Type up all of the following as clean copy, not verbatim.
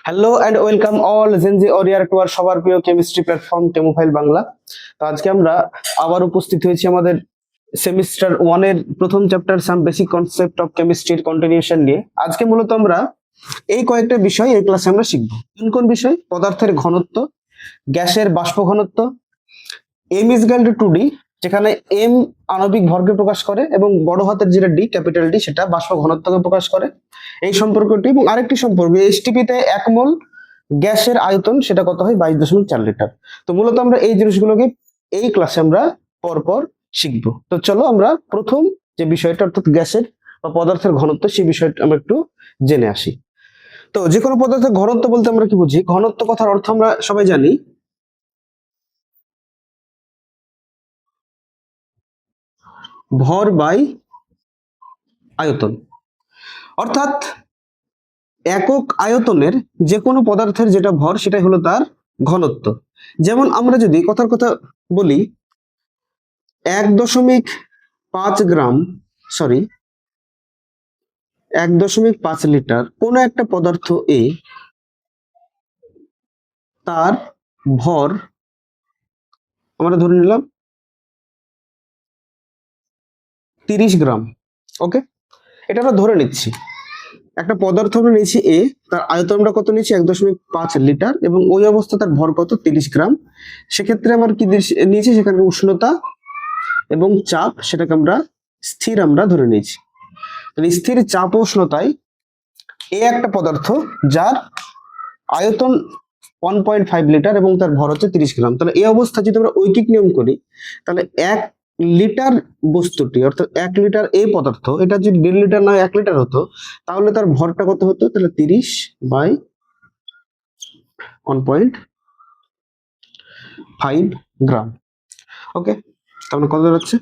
Hello and welcome all Gen Z warrior to আর সবার প্রিয় কেমিস্ট্রি প্ল্যাটফর্ম টেমোফাইল বাংলা। তো আজকে আমরা আবার উপস্থিত হয়েছি আমাদের সেমিস্টার 1 এর প্রথম chapter some basic concept of কেমিস্ট্রির কন্টিনিউশন নিয়ে। আজকে মূলত আমরা এই কয়েকটা বিষয় এই ক্লাসে আমরা শিখবো। কোন কোন বিষয়? পদার্থের ঘনত্ব, গ্যাসের বাষ্প ঘনত্ব, M is equal to 2D, যেখানে এম আণবিক ভরকে প্রকাশ করে এবং বড় হাতের যেটা ডি, ক্যাপিটাল ডি, সেটা বাষ্প ঘনত্বকে প্রকাশ করে, এই সম্পর্কটি। এবং আরেকটি সম্পর্ক, এইচটিপি তে 1 মোল গ্যাসের আয়তন সেটা কত হয়? 22.4 লিটার। তো মূলত আমরা এই জিনিসগুলোকে এই ক্লাসে আমরা পরপর শিখবো। তো চলো আমরা প্রথম যে বিষয়টা অর্থাৎ গ্যাসের বা পদার্থের ঘনত্ব, সেই বিষয়টা আমরা একটু জেনে আসি। তো যে কোনো পদার্থের ঘনত্ব বলতে আমরা কি বুঝি? ঘনত্ব কথার অর্থ আমরা সবাই জানি ভর বাই আয়তন, অর্থাৎ একক আয়তনের যে কোনো পদার্থের যেটা ভর সেটাই হলো তার ঘনত্ব। যেমন আমরা যদি কথার কথা বলি 1.5 গ্রাম, সরি 1.5 লিটার কোন একটা পদার্থ এ, তার ভর আমরা ধরে নিলাম 30 গ্রাম। ওকে, এটা আমরা ধরে নিচ্ছি। একটা পদার্থ আমরা নিয়েছি এ, তার আয়তন আমরা কত নিয়েছি? 1.5 লিটার, এবং ওই অবস্থা তার ভর কত? 30 গ্রাম। সেক্ষেত্রে আমার কি নিয়েছি? সেখানে উষ্ণতা এবং চাপ সেটাকে আমরা স্থির আমরা ধরে নিয়েছি। স্থির চাপ ও উষ্ণতায় এ একটা পদার্থ যার আয়তন 1.5 লিটার এবং তার ভর হচ্ছে 30 গ্রাম। তাহলে এই অবস্থা যদি আমরা ঐকিক নিয়ম করি, তাহলে 1 লিটার বস্তুটি অর্থাৎ 1 লিটার এই পদার্থ, এটা যদি 1.5 লিটার না 1 লিটার হতো, তাহলে তার ভরটা কত হতো? তাহলে 30 বাই 1.5 গ্রাম। ওকে, তাহলে কত দাঁড়াচ্ছে?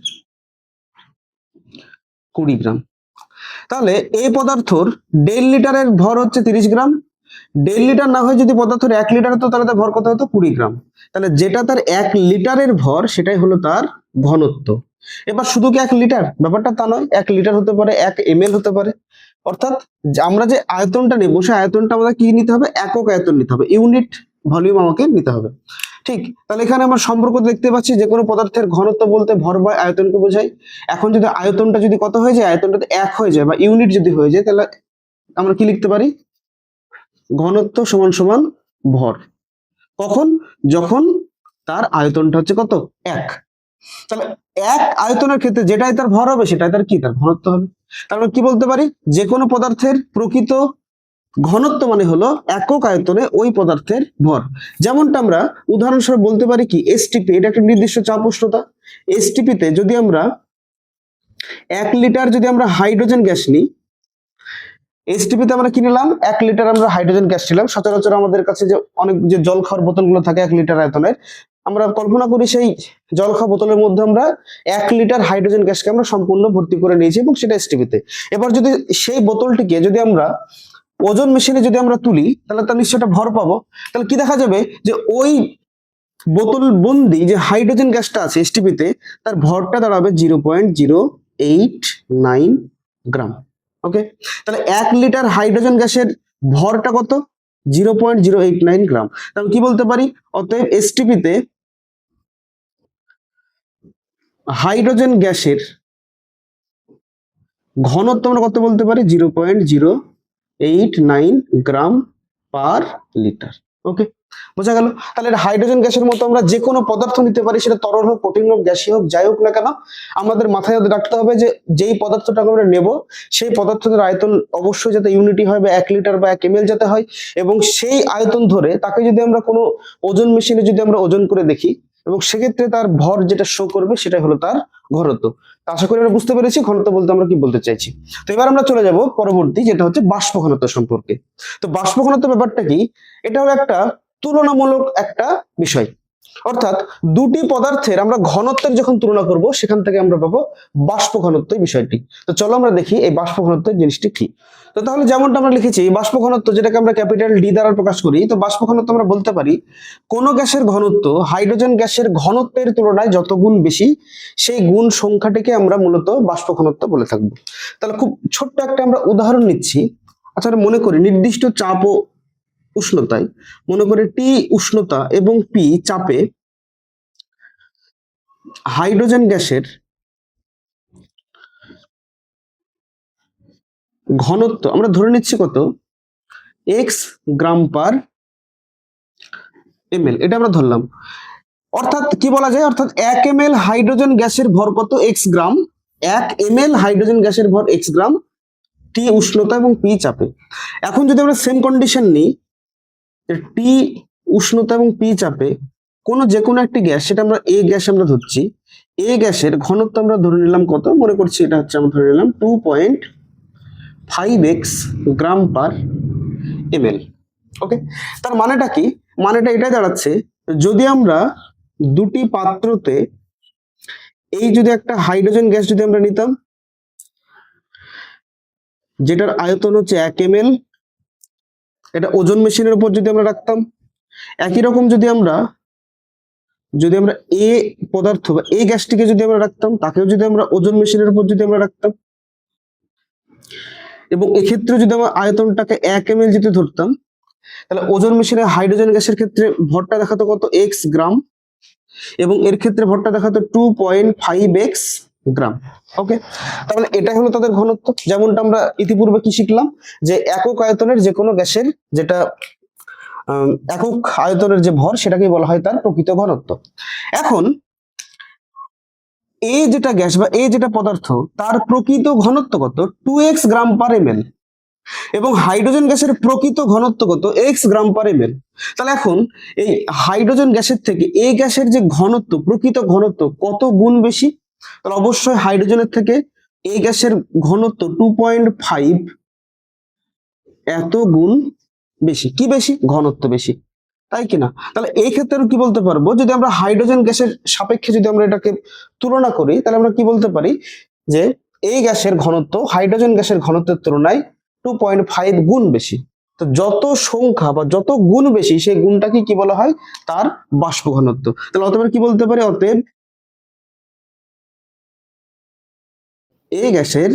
20 গ্রাম। তাহলে এই পদার্থর 1.5 লিটারের ভর হচ্ছে 30 গ্রাম। 1.5 লিটার না হয় যদি পদার্থের 1 লিটার হতো, তাহলে তার ভর কত হতো? 20 গ্রাম। তাহলে যেটা তার 1 লিটারের ভর সেটাই হলো তার ঘনত্ব। এবার শুধু কি 1 লিটার? ব্যাপারটা তা নয়, 1 লিটার হতে পারে, 1 ml হতে পারে। অর্থাৎ আমরা যে আয়তনটা নেব সেই আয়তনটা আমাদের কি নিতে হবে? একক আয়তন নিতে হবে, ইউনিট ভলিউম আমাকে নিতে হবে। ঠিক, তাহলে এখানে আমরা সম্পর্ক দেখতে পাচ্ছি যে কোনো পদার্থের ঘনত্ব বলতে ভর বাই আয়তনকে বোঝায়। এখন যদি আয়তনটা যদি কত হয়ে যায়? আয়তনটা 1 হয়ে যায় বা ইউনিট যদি হয়ে যায়, তাহলে আমরা কি লিখতে পারি? ঘনত্ব সমান সমান ভর। কখন? যখন তার আয়তনটা হচ্ছে কত? 1। তাহলে 1 আয়তনের ক্ষেত্রে যেটাই তার ভর হবে সেটাই তার কি? তার ঘনত্ব হবে। তাহলে কি বলতে পারি? যে কোনো পদার্থের প্রকৃত ঘনত্ব মানে হলো একক আয়তনে ওই পদার্থের ভর। যেমনটা আমরা উদাহরণস্বরূপ বলতে পারি কি, এসটিপি, এটা একটা নির্দিষ্ট চাপ উষ্ণতা। এসটিপি তে যদি আমরা 1 লিটার যদি আমরা হাইড্রোজেন গ্যাস নিই, এসটিপি তে আমরা কি নিলাম? 1 লিটার আমরা হাইড্রোজেন গ্যাস নিলাম। সচরাচর আমাদের কাছে যে অনেক যে জল খাওয়ার বোতলগুলো থাকে 1 লিটার আয়তনের, আমরা কল্পনা করি সেই জল খাওয়া বোতলের মধ্যে আমরা 1 লিটার হাইড্রোজেন গ্যাসকে আমরা সম্পূর্ণ ভর্তি করে নিয়েছি এবং সেটা এসটিপি তে। এবার যদি সেই বোতলটিকে যদি আমরা ওজন মেশিনে যদি আমরা তুলি, তাহলে তার নিশ্চয়ই একটা ভর পাবো। তাহলে কি দেখা যাবে? যে ওই বোতল বন্দি যে হাইড্রোজেন গ্যাসটা আছে এসটিপি তে, তার ভরটা দাঁড়াবে 0.089 গ্রাম। ওকে, তাহলে 1 লিটার হাইড্রোজেন গ্যাসের ভরটা কত? 0.089 গ্রাম। তাহলে কি বলতে পারি? অতএব এসটিপি তে হাইড্রোজেন গ্যাসের ঘনত্ব আমরা কত বলতে পারি? 0.089 গ্রাম পার লিটার। ওকে, বোঝা গেল? তাহলে হাইড্রোজেন গ্যাসের মতো আমরা যে কোনো পদার্থ নিতে পারি, সেটা তরল হোক, কঠিন হোক, গ্যাসীয় হোক, যাই হোক না কেন, আমাদের মাথায় রাখতে হবে যে যেই পদার্থটাকে আমরা নেব সেই পদার্থটার আয়তন অবশ্যই যাতে ইউনিটি হয় বা 1 লিটার বা 1 ml যাতে হয়, এবং সেই আয়তন ধরে তাকে যদি আমরা কোনো ওজন মেশিনে যদি আমরা ওজন করে দেখি, এবং সেক্ষেত্রে তার ভর যেটা শো করবে সেটাই হলো তার ঘনত্ব। আশা করি আমরা বুঝতে পেরেছি ঘনত্ব বলতে আমরা কি বলতে চাইছি। তো এবার আমরা চলে যাব পরবর্তী, যেটা হচ্ছে বাষ্প ঘনত্ব সম্পর্কে। তো বাষ্প ঘনত্ব ব্যাপারটা কি? এটা হলো একটা তুলনামূলক একটা বিষয়, অর্থাৎ দুটি পদার্থের আমরা ঘনত্বের যখন তুলনা করব সেখান থেকে আমরা পাবো বাষ্প ঘনত্ব বিষয়টি। তো চলো আমরা দেখি এই বাষ্প ঘনত্বের জিনিসটি কি। তো তাহলে যেমনটা আমরা লিখেছি বাষ্প ঘনত্ব, যেটাকে আমরা ক্যাপিটাল ডি দ্বারা প্রকাশ করি, তো বাষ্প ঘনত্ব আমরা বলতে পারি কোন গ্যাসের ঘনত্ব হাইড্রোজেন গ্যাসের ঘনত্বের তুলনায় যত গুণ বেশি, সেই গুণ সংখ্যাটিকে আমরা মূলত বাষ্প ঘনত্ব বলে থাকবো। তাহলে খুব ছোট্ট একটা আমরা উদাহরণ নিচ্ছি। আচ্ছা, মনে করি নির্দিষ্ট চাপ ও উষ্ণতায়, মনে করে টি উষ্ণতা এবং পি চাপে হাইড্রোজেন গ্যাসের ঘনত্ব আমরা ধরে নিচ্ছি কত, এক্স গ্রাম পার এমএল, এটা আমরা ধরলাম। অর্থাৎ কি বলা যায়, অর্থাৎ 1 ml হাইড্রোজেন গ্যাসের ভর কত, এক্স গ্রাম। 1 ml হাইড্রোজেন গ্যাসের ভর এক্স গ্রাম, টি উষ্ণতা এবং পি চাপে। এখন যদি আমরা সেম কন্ডিশন নিই, টি উষ্ণতা এবং পি চাপে যে কোনো একটি গ্যাস, সেটা আমরা এ গ্যাস আমরা ধরছি, এ গ্যাসের ঘনত্ব আমরা ধরে নিলাম কত, মনে করছি এটা হচ্ছে আমরা ধরে নিলাম 2.5x গ্রাম পার এমএল। ওকে, তার মানেটা কি, মানেটা এটাই দাঁড়াচ্ছে, যদি আমরা দুটি পাত্রতে এই যদি একটা হাইড্রোজেন গ্যাস যদি আমরা নিতাম, যেটার আয়তন হচ্ছে 1 ml, এটা ওজন মেশিনের উপর যদি আমরা রাখতাম, একই রকম যদি আমরা এ পদার্থ বা এই গ্যাসটিকে যদি আমরা রাখতাম, তাকেও যদি আমরা ওজন মেশিনের উপর যদি আমরা রাখতাম, এবং এক্ষেত্রে যদি আমরা আয়তনটাকে 1 ml যদি ধরতাম, তাহলে ওজন মেশিনের হাইড্রোজেন গ্যাসের ক্ষেত্রে ভরটা দেখাতো কত, এক্স গ্রাম, এবং এর ক্ষেত্রে ভরটা দেখাতো 2.5x গ্রাম। ওকে, তাহলে এটাই হলো তাদের ঘনত্ব। যেমনটা আমরা ইতিপূর্বে কি শিখলাম, যে একক আয়তনের যে কোনো গ্যাসের যেটা একক আয়তনের যে ভর, সেটাকে বলা হয় তার প্রকৃত ঘনত্ব। এখন এই যেটা গ্যাস বা এই যেটা পদার্থ, তার প্রকৃত ঘনত্ব কত, 2x গ্রাম পার এমএল, এবং হাইড্রোজেন গ্যাসের প্রকৃত ঘনত্ব কত, এক্স গ্রাম পার এমএল। তাহলে এখন এই হাইড্রোজেন গ্যাসের থেকে এই গ্যাসের যে ঘনত্ব, প্রকৃত ঘনত্ব কত গুণ বেশি, তাহলে অবশ্যই হাইড্রোজেনের থেকে এই গ্যাসের ঘনত্ব 2.5 এত গুণ বেশি। কি বেশি, ঘনত্ব বেশি, তাই কিনা? তাহলে এই ক্ষেত্রে কি বলতে পারবো, যদি আমরা হাইড্রোজেন গ্যাসের সাপেক্ষে যদি আমরা এটাকে তুলনা করি, তাহলে আমরা কি বলতে পারি, যে এই গ্যাসের ঘনত্ব হাইড্রোজেন গ্যাসের ঘনত্বের তুলনায় 2.5 গুণ বেশি। তো যত সংখ্যা বা যত গুণ বেশি, সেই গুণটাকে কি বলা হয়, তার বাষ্প ঘনত্ব। তাহলে অতএব কি বলতে পারি, অতএব এই গ্যাসের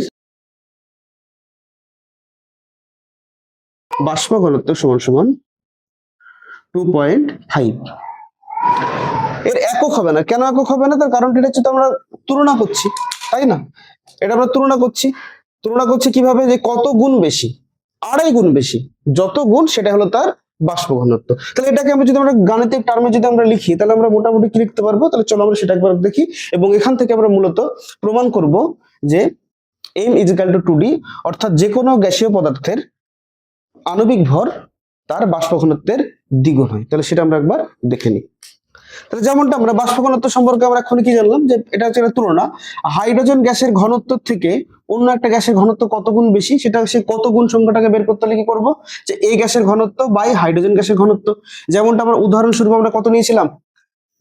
বাষ্প ঘনত্ব সমান সমান 2.5। এর একক হবে না, কেন একক হবে না, তার কারণটা হচ্ছে তো আমরা তুলনা করছি, তাই না? এটা আমরা তুলনা করছি কিভাবে, যে কত গুণ বেশি, 2.5 গুণ বেশি, যত গুণ সেটা হলো তার বাষ্প ঘনত্ব। তাহলে এটাকে আমরা যদি আমরা গাণিতিক টার্মে যদি আমরা লিখি, তাহলে আমরা মোটামুটি কি লিখতে পারবো, তাহলে চলো আমরা সেটা একবার দেখি, এবং এখান থেকে আমরা মূলত প্রমাণ করব যে m = 2d, অর্থাৎ যে কোনো গ্যাসীয় পদার্থের আণবিক ভর তার বাষ্প ঘনত্বের দ্বিগুণ হয়। তাহলে সেটা আমরা একবার দেখে নিই। তাহলে যেমনটা আমরা বাষ্প ঘনত্ব সম্পর্কে আমরা এখন কি জানলাম, যে এটা হচ্ছে একটা তুলনা, হাইড্রোজেন গ্যাসের ঘনত্ব থেকে অন্য একটা গ্যাসের ঘনত্ব কত গুণ বেশি, সেটা সেই কত গুণ সংখ্যাটাকে বের করতে হলে কি করবো, যে এই গ্যাসের ঘনত্ব বাই হাইড্রোজেন গ্যাসের ঘনত্ব। যেমনটা আমরা উদাহরণস্বরূপ আমরা কত নিয়েছিলাম,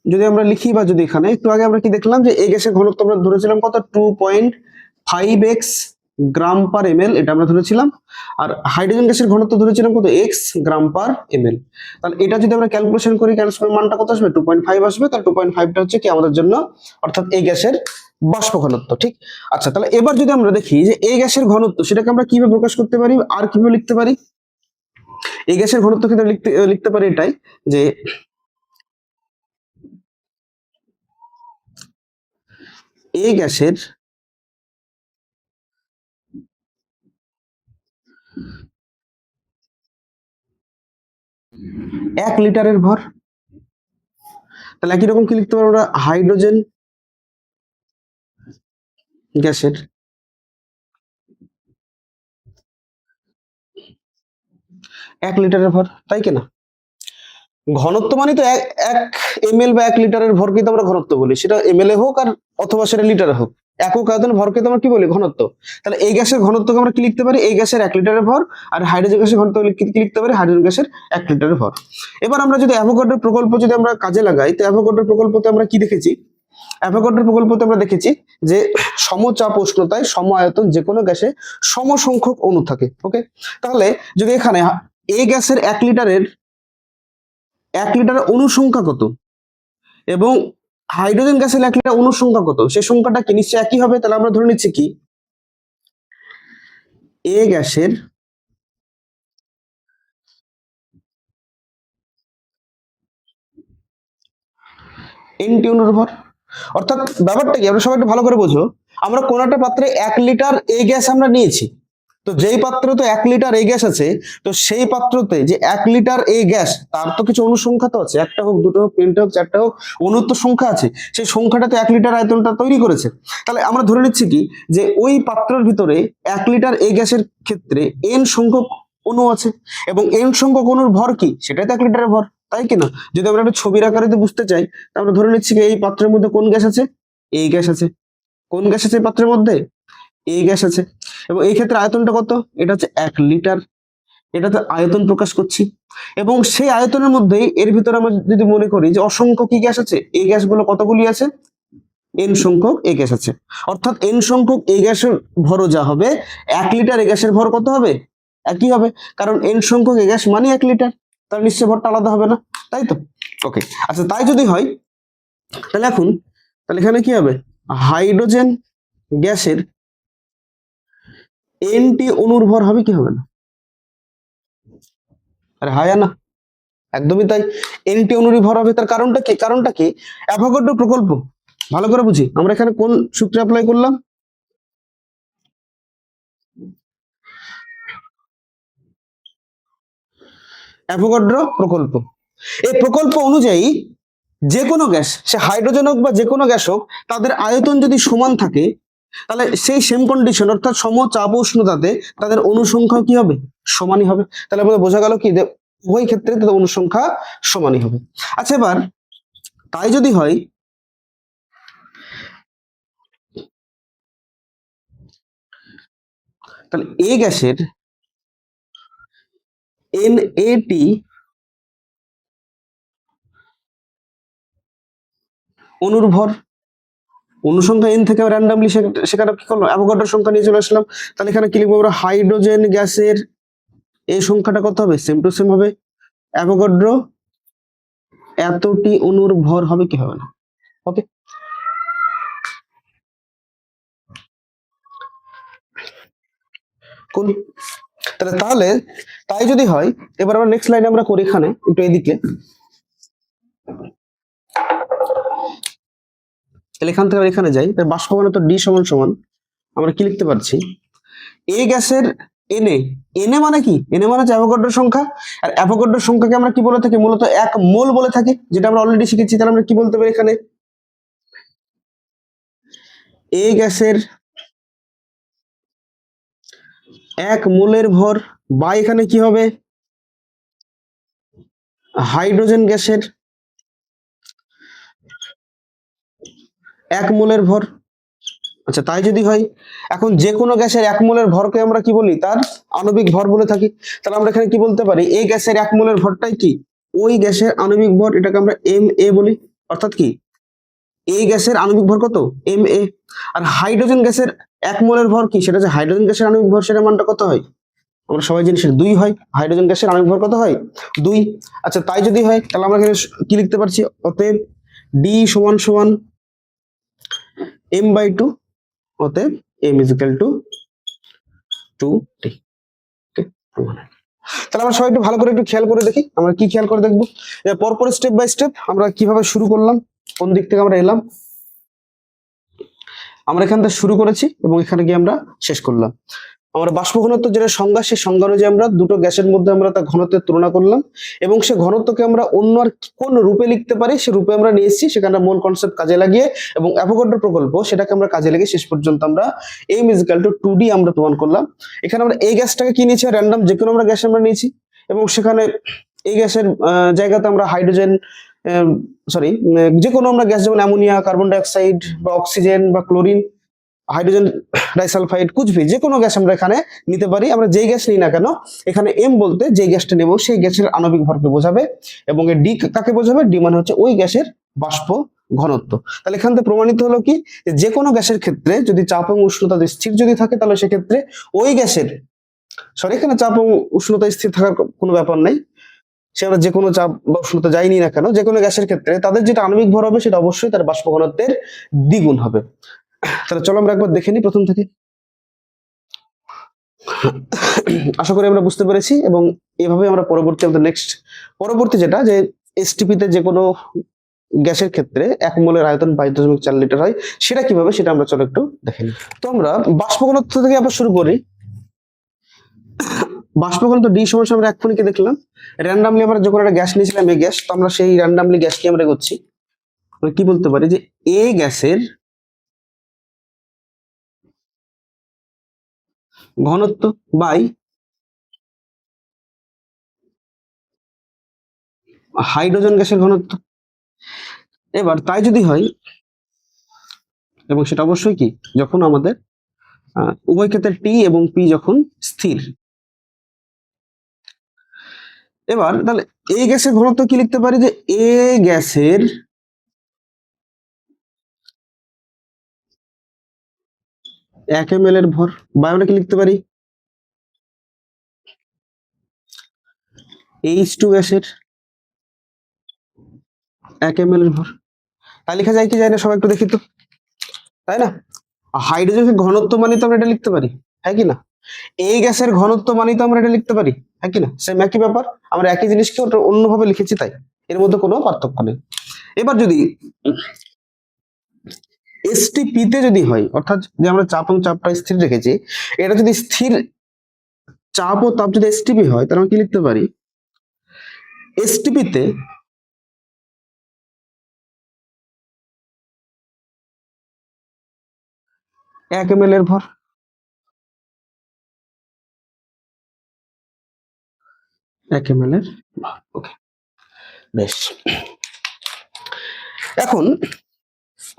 যদি আমরা লিখি, বা যদি এখানে একটু আগে আমরা কি দেখলাম, যে এই গ্যাসের ঘনত্ব আমরা ধরেছিলাম কত, 2.5x গ্রাম পার এমএল, এটা আমরা ধরেছিলাম। আর হাইড্রোজেন গ্যাসের ঘনত্ব ধরেছিলাম কত, এক্স গ্রাম পার এমএল। তাহলে এটা যদি আমরা ক্যালকুলেশন করি, ক্যালকুলেশন মানটা কত আসবে, 2.5 আসবে। তাহলে 2.5টা হচ্ছে কি আমাদের জন্য, অর্থাৎ এই গ্যাসের বাষ্প ঘনত্ব। ঠিক, আচ্ছা, তাহলে এবার যদি আমরা দেখি যে এই গ্যাসের ঘনত্ব, সেটাকে আমরা কিভাবে প্রকাশ করতে পারি আর কিভাবে লিখতে পারি। এই গ্যাসের ঘনত্ব ক্ষেত্রে লিখতে পারি এটাই, যে এই গ্যাসের 1 লিটারের ভর। তাহলে একই রকম কি লিখতে পারবো আমরা, হাইড্রোজেন গ্যাসের 1 লিটারের ভর, তাই কিনা? ঘনত্ব মানে তো এক এমএল বা 1 লিটারের ভরকে তো আমরা ঘনত্ব বলি, সেটা এমএল এ হোক আর অথবা সেটা লিটারে হোক, একক আয়তন ভরকে তো আমরা কি বলি, ঘনত্ব। তাহলে এই গ্যাসের ঘনত্বকে আমরা কি লিখতে পারি, এই গ্যাসের 1 লিটারের ভর, আর হাইড্রোজেন গ্যাসের ঘনত্ব কি লিখতে পারি, হাইড্রোজেন গ্যাসের 1 লিটারের ভর। এবার আমরা যদি অ্যাভোগাড্রোর প্রকল্প যদি আমরা কাজে লাগাই, তো অ্যাভোগাড্রোর প্রকল্পতে আমরা কি দেখেছি, অ্যাভোগাড্রোর প্রকল্পতে আমরা দেখেছি যে সমচাপ উষ্ণতায় সম আয়তন যে কোনো গ্যাসে সমসংখ্যক অণু থাকে। ওকে, তাহলে যদি এখানে এই গ্যাসের 1 লিটারের অনুসংখ্যা কত, এবং হাইড্রোজেন গ্যাসের 1 লিটার অনুসংখ্যা কত, সেই সংখ্যাটা কি নিশ্চয়ই একই হবে। তাহলে আমরা ধরে নিচ্ছি কি, এ গ্যাসের এনটি অণুর ভর। অর্থাৎ ব্যাপারটা কি, আমরা সবাই একটু ভালো করে বোঝো। আমরা কোন একটা পাত্রে 1 লিটার এই গ্যাস আমরা নিয়েছি, তো যেই পাত্রে তো 1 লিটার এই গ্যাস আছে, তো সেই পাত্রতে যে 1 লিটার এই গ্যাস, তার তো কিছু অনুসংখ্যা তো আছে, একটা হোক, দুটো হোক, তিনটা হোক, চারটা হোক, অনুর তো সংখ্যা আছে, সেই সংখ্যাটা তো 1 লিটার আয়তনটা তৈরি করেছে। তাহলে আমরা ধরে নিচ্ছি কি, যে ওই পাত্রের ভিতরে 1 লিটার এই গ্যাসের ক্ষেত্রে এন সংখ্যক অণু আছে, এবং এন সংখ্যক অণুর ভর কি, সেটাই তো 1 লিটারের ভর, তাই কিনা? যদি আমরা একটা ছবির আকারে বুঝতে চাই, তাহলে আমরা ধরে নিচ্ছি কি এই পাত্রের মধ্যে কোন গ্যাস আছে, এই গ্যাস আছে। কোন গ্যাস আছে এই পাত্রের মধ্যে, এই গ্যাস আছে। এবং এই ক্ষেত্রে আয়তনটা কত, এটা হচ্ছে 1 লিটার, এটাতে আয়তন প্রকাশ করছি। এবং সেই আয়তনের মধ্যেই এর ভিতরে আমরা যদি মনে করি যে অসংখ্য কি গ্যাস আছে, এই গ্যাসগুলো কতগুলি আছে, এন সংখ্যক এই গ্যাস আছে। অর্থাৎ এন সংখ্যক এই গ্যাসের ভরও যা হবে, 1 লিটার এই গ্যাসের ভর কত হবে, একই হবে, কারণ এন সংখ্যক এই গ্যাস মানে 1 লিটার, তার নিশ্চয় ভরটা আলাদা হবে না, তাই তো? ওকে, আচ্ছা তাই যদি হয়, তাহলে এখন তাহলে এখানে কি হবে, হাইড্রোজেন গ্যাসের এনটি অণুর ভর হবে কি হবে না, আরে হয় না, একদমই তাই, এনটি অণুর ভর হবে। তার কারণটা কি, কারণটা কি, অ্যাভোগাড্রো প্রকল্প। ভালো করে বুঝি, আমরা এখানে কোন সূত্রে অ্যাপ্লাই করলাম, অ্যাভোগাড্রো প্রকল্প। এই প্রকল্প অনুযায়ী যে কোনো গ্যাস, সে হাইড্রোজেন হোক বা যে কোনো গ্যাস হোক, তাদের আয়তন যদি সমান থাকে, তাহলে সেই সেম কন্ডিশন অর্থাৎ সম চাপ ও উষ্ণতাতে তাদের অনুসংখ্যা কি হবে, সমানই হবে। তাহলে আমাদের বোঝা গেল কি, উভয় ক্ষেত্রে তাদের অনুসংখ্যা সমানই হবে। আচ্ছা এবার তাই যদি হয়, তাহলে এ গ্যাসের NAT অণুর ভর, অনুসংখ্যা এন থেকে র্যান্ডামলি সেখানে কি করলাম, অ্যাভোগাড্রোর সংখ্যা নিয়ে চলে আসলাম। তাহলে এখানে কি লিখবো আমরা, হাইড্রোজেন গ্যাসের এই সংখ্যাটা কত হবে, সেম টু সেম হবে, অ্যাভোগাড্রো এতটি অণুর ভর হবে কি হবে না। ওকে, কোন, তাহলে তাই যদি হয়, এবার আমরা নেক্সট লাইনে আমরা করি, এখানে একটু এদিকে, তাহলে এখান থেকে এখানে যাই, বাষ্প ঘনত্ব ডি সমান সমান আমরা কি লিখতে পারছি, এ গ্যাসের এনএ, এনএ মানে কি, এনএ মানে হচ্ছে অ্যাভোগাড্রোর সংখ্যা, আর অ্যাভোগাড্রোর সংখ্যাকে আমরা কি বলে থাকি, মূলত 1 মোল বলে থাকি, যেটা আমরা অলরেডি শিখেছি। তাহলে আমরা কি বলতে পারি এখানে, এ গ্যাসের 1 মোলের ভর, বা এখানে কি হবে, হাইড্রোজেন গ্যাসের 1 মোলের ভর। আচ্ছা তাই যদি হয়, এখন যে কোনো গ্যাসের 1 মোলের ভরকে আমরা কি বলি, তার আণবিক ভর বলে থাকি। তাহলে আমরা এখানে কি বলতে পারি, এই গ্যাসের 1 মোলের ভরটাই কি, ওই গ্যাসের আণবিক ভর, এটাকে আমরা MA বলি। অর্থাৎ কি, এই গ্যাসের আণবিক ভর কত, MA। আর হাইড্রোজেন গ্যাসের 1 মোলের ভর কি, সেটা যে হাইড্রোজেন গ্যাসের আণবিক ভর, সেটা মানটা কত হয়, আমরা সবাই জানি সেটা 2 হয়, হাইড্রোজেন গ্যাসের আণবিক ভর কত হয়, 2। আচ্ছা তাই যদি হয়, তাহলে আমরা এখানে কি লিখতে পারছি, অতএব ডি সমান সমান m/2, অতএব m is equal to 2t। তাহলে আমরা সবাই একটু ভালো করে একটু খেয়াল করে দেখি, আমরা কি খেয়াল করে দেখবো, পরপর স্টেপ বাই স্টেপ আমরা কিভাবে শুরু করলাম, কোন দিক থেকে আমরা এলাম, আমরা এখান থেকে শুরু করেছি এবং এখানে গিয়ে আমরা শেষ করলাম। আমরা বাষ্প ঘনত্ব যেটা সংজ্ঞা, সেই সংজ্ঞা অনুযায়ী আমরা দুটো গ্যাসের মধ্যে আমরা তার ঘনত্বের তুলনা করলাম, এবং সে ঘনত্বকে আমরা অন্য আর কোন রূপে লিখতে পারি সে রূপে আমরা নিয়ে এসেছি, সেখানে মূল কনসেপ্ট কাজে লাগিয়ে এবং অ্যাভোগাড্রো প্রকল্প সেটাকে আমরা কাজে লাগিয়ে শেষ পর্যন্ত আমরা m is equal to 2d আমরা প্রমাণ করলাম। এখানে আমরা এই গ্যাসটাকে কি নিয়েছি, র্যান্ডম যে কোনো আমরা গ্যাস আমরা নিয়েছি, এবং সেখানে এই গ্যাসের জায়গাতে আমরা হাইড্রোজেন, সরি, যে কোনো আমরা গ্যাস, যেমন অ্যামোনিয়া, কার্বন ডাইঅক্সাইড বা অক্সিজেন বা ক্লোরিন, হাইড্রোজেন ডাইসালফাইড, কুচবি যে কোনো গ্যাস আমরা এখানে নিতে পারি। আমরা যেই গ্যাস নিই না কেন, এখানে এম বলতে যে গ্যাসটা নেব সেই গ্যাসের আণবিক ভরকে বোঝাবে, এবং ডি কাকে বোঝাবে, ডি মানে হচ্ছে ওই গ্যাসের বাষ্প ঘনত্ব। তাহলে এখান থেকে প্রমাণিত হলো কি, যে কোনো গ্যাসের ক্ষেত্রে যদি চাপ এবং উষ্ণতা স্থির যদি থাকে, তাহলে সেক্ষেত্রে ওই গ্যাসের, সরি এখানে চাপ এবং উষ্ণতা স্থির থাকার কোনো ব্যাপার নাই, সে আমরা যে কোনো চাপ বা উষ্ণতা যাইনি না কেন, যে কোনো গ্যাসের ক্ষেত্রে তাদের যেটা আণবিক ভর হবে সেটা অবশ্যই তার বাষ্প ঘনত্বের দ্বিগুণ হবে। তাহলে চলো আমরা একবার দেখে নিই প্রথম থেকে। আশা করি আমরা বুঝতে পেরেছি, এবং এভাবে আমরা পরবর্তী আমাদের নেক্সট পরবর্তী যেটা, যে এসটিপি তে যে কোনো গ্যাসের ক্ষেত্রে 1 মোলের আয়তন 22.4 লিটার হয়, সেটা কিভাবে সেটা আমরা চলো একটু দেখে নিই। তো আমরা বাষ্প ঘনত্ব থেকে আবার শুরু করি। বাষ্প ঘনত্ব ডি সমান আমরা এক্ষুনি কি দেখলাম, র্যান্ডামলি আমরা যখন একটা গ্যাস নিয়েছিলাম এ গ্যাস, তো আমরা সেই র্যান্ডামলি গ্যাসকে আমরা এগোচ্ছি, আমরা কি বলতে পারি যে এ গ্যাসের ঘনত্ব বাই হাইড্রোজেন গ্যাসের ঘনত্ব। এবার তাই যদি হয়, এবং সেটা অবশ্যই কি যখন আমাদের উভয় ক্ষেত্রে টি এবং পি যখন স্থির। এবার তাহলে এ গ্যাসের ঘনত্ব কি লিখতে পারি যে এ গ্যাসের এক এম এর ভর, বা আমরা কি লিখতে পারি H2 গ্যাসের 1 ml এর ভর। তাই লেখা যায় কি যায় না, সবাই একটু দেখি তো, তাই না? হাইড্রোজেনের ঘনত্ব মানে তো আমরা এটা লিখতে পারি, হ্যাঁ কি না? এই গ্যাসের ঘনত্ব মানে তো আমরা এটা লিখতে পারি, হ্যাঁ কি না? সেম একই ব্যাপার, আমরা একই জিনিসকে ওটা অন্যভাবে লিখেছি, তাই এর মধ্যে কোনো পার্থক্য নেই। এবার যদি এসটিপি তে যদি হয়, অর্থাৎ যে আমরা চাপ এবং চাপটা স্থির রেখেছি, এটা যদি স্থির চাপ ও তাপ যদি এসটিপি হয়, তাহলে আমরা কি লিখতে পারি এসটিপি তে 1 ml এর ভর, 1 ml এর ভর। ওকে, বেশ। এখন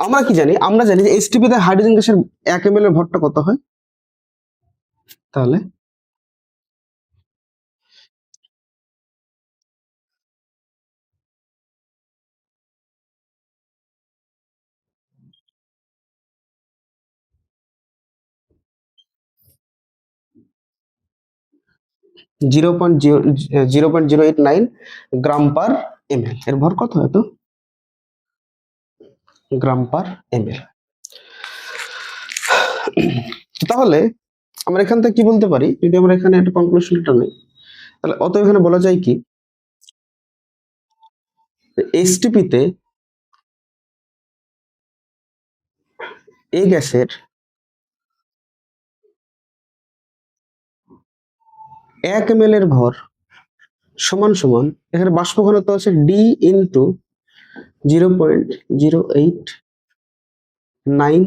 আমরা কি জানি, আমরা জানি যে এসটিপি তে হাইড্রোজেন গ্যাসের 1 ml এর ভরটা কত হয়, তাহলে 0.089 গ্রাম পার এমএল এর ভর কত হয় তো, গ্রাম পার এমএল। তাহলে আমরা এখান থেকে কি বলতে পারি, যদি আমরা এখানে একটা কনক্লুশনটা নেই, তাহলে অতএব এখানে বলা যায় কি এসটিপি তে এ গ্যাসের 1 ml এর ভর সমান সমান, এখানে বাষ্প ঘনত্ব আছে ডি ইন্টু 0.089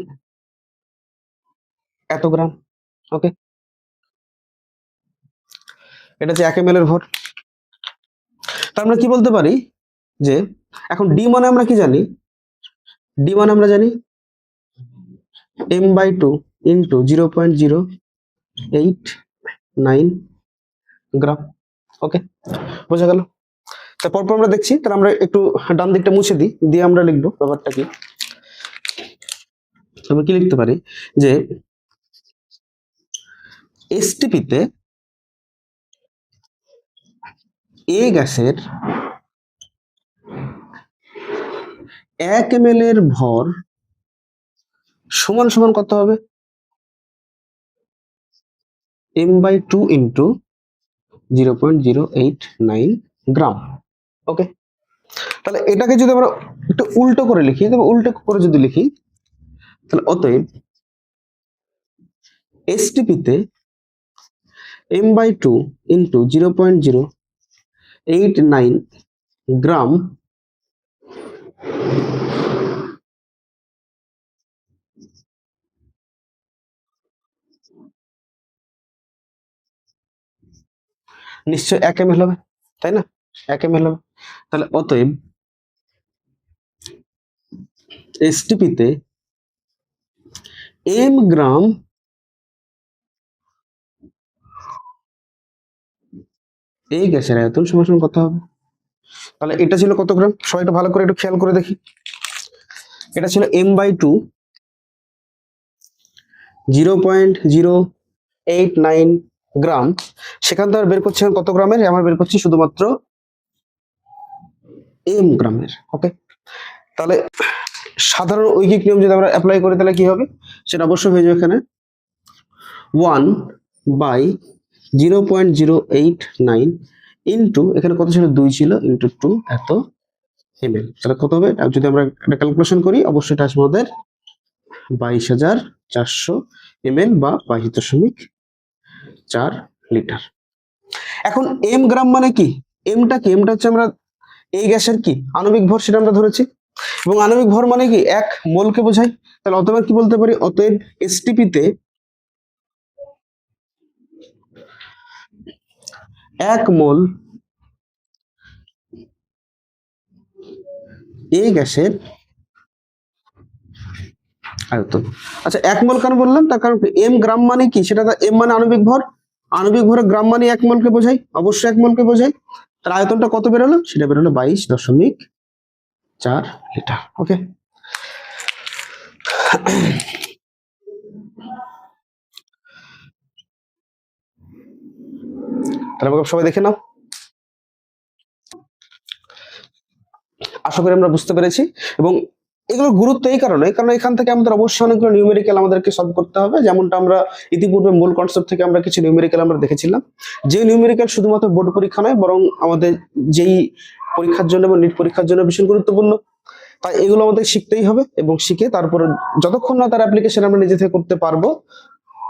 এত গ্রাম। ওকে, এটা হচ্ছে 1 ml এর ভর। তার আমরা কি বলতে পারি যে এখন ডি মানে আমরা কি জানি, ডি মানে আমরা জানি m/2 ইন্টু 0.089 গ্রাম। ওকে, বোঝা গেল? তারপর আমরা দেখছি, তাহলে আমরা একটু ডান দিকটা মুছে দিই, দিয়ে আমরা লিখবো ব্যাপারটা কি। আমরা কি লিখতে পারি যে এসটিপি তে এ গ্যাসের 1 ml এর ভর সমান সমান কত হবে, m/2 ইন্টু 0.089 গ্রাম। ওকে, তাহলে এটাকে যদি আমরা একটু উল্টো করে লিখি, তবে উল্টো করে যদি লিখি, তাহলে অতএব এসটিপি তে m/2 ইন্টু 0.089 গ্রাম নিশ্চয় 1 ml হবে, তাই না? 1 ml হবে। তাহলে অতএব এসটিপি তে m গ্রাম এই গ্যাসের আয়তন সমান সমান কত হবে, তাহলে এটা ছিল কত গ্রাম, সবাই একটু ভালো করে একটু খেয়াল করে দেখি। এটা ছিল m/2 0.089 গ্রাম, সেখান থেকে বের করছি কত গ্রামের, আমরা বের করছি শুধুমাত্র m গ্রামের। ওকে, তাহলে সাধারণ ঐকিক নিয়ম যদি আমরা অ্যাপ্লাই করি, তাহলে কি হবে, সেটা অবশ্যই হয়ে যাবে এখানে 1/0.089 ইন্টু এখানে কত ছিল, 2 ছিল, ইন্টু 2 এত ml। তাহলে কত হবে? আর যদি আমরা একটা ক্যালকুলেশন করি, অবশ্যই এটা আসবে আমাদের 22,400 ml বা 22.4 লিটার। এখন এম গ্রাম মানে কি? এমটা কি? এমটা হচ্ছে আমরা এই গ্যাসের কি আণবিক ভর সেটা আমরা ধরেছি, এবং আণবিক ভর মানে কি 1 মোলকে বোঝায়। তাহলে অতএব কি বলতে পারি? অতএব এসটিপি তে 1 মোল এই গ্যাসের আয়তন। আচ্ছা 1 মোল কেন বললাম? তার কারণ এম গ্রাম মানে কি? সেটা এম মানে আণবিক ভর, আণবিক ভরে গ্রাম মানে 1 মোলকে বোঝায়, অবশ্যই 1 মোলকে বোঝায়। তার আয়তনটা কত বেরোলো? সেটা বেরোলো 22.4 লিটার। ওকে, তাহলে আমাকে সবাই দেখে নাও। আশা করি আমরা বুঝতে পেরেছি। এবং এগুলোর গুরুত্ব এই কারণে, কারণ এখান থেকে আমাদের অবশ্যই অনেকগুলো নিউমেরিক্যাল আমাদেরকে সলভ করতে হবে। যেমনটা আমরা ইতিপূর্বে মূল কনসেপ্ট থেকে আমরা কিছু নিউমেরিক্যাল আমরা দেখেছিলাম, যে নিউমেরিক্যাল শুধুমাত্র বোর্ড পরীক্ষা নয়, বরং আমাদের যেই পরীক্ষার জন্য এবং নিট পরীক্ষার জন্য ভীষণ গুরুত্বপূর্ণ। তাই এগুলো আমাদের শিখতেই হবে, এবং শিখে তারপরে যতক্ষণ না তার অ্যাপ্লিকেশন আমরা নিজে থেকে করতে পারবো,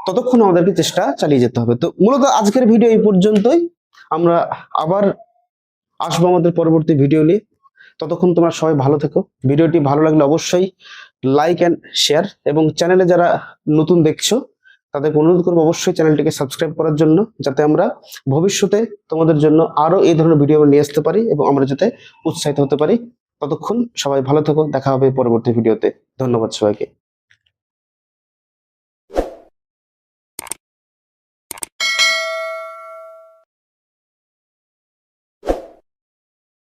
ততক্ষণ আমাদেরকে চেষ্টা চালিয়ে যেতে হবে। তো মূলত আজকের ভিডিও এই পর্যন্তই। আমরা আবার আসবো আমাদের পরবর্তী ভিডিও নিয়ে। ততক্ষণ তোমরা সবাই ভালো থেকো। ভিডিওটি ভালো লাগলে অবশ্যই লাইক এন্ড শেয়ার, এবং চ্যানেলে যারা নতুন দেখছো তাদেরকে অনুরোধ করবো অবশ্যই চ্যানেলটিকে সাবস্ক্রাইব করার জন্য, যাতে আমরা ভবিষ্যতে তোমাদের জন্য আরো এই ধরনের ভিডিও আমরা নিয়ে আসতে পারি এবং আমরা যাতে উৎসাহিত হতে পারি। ততক্ষণ সবাই ভালো থেকো, দেখা হবে পরবর্তী ভিডিওতে। ধন্যবাদ সবাইকে।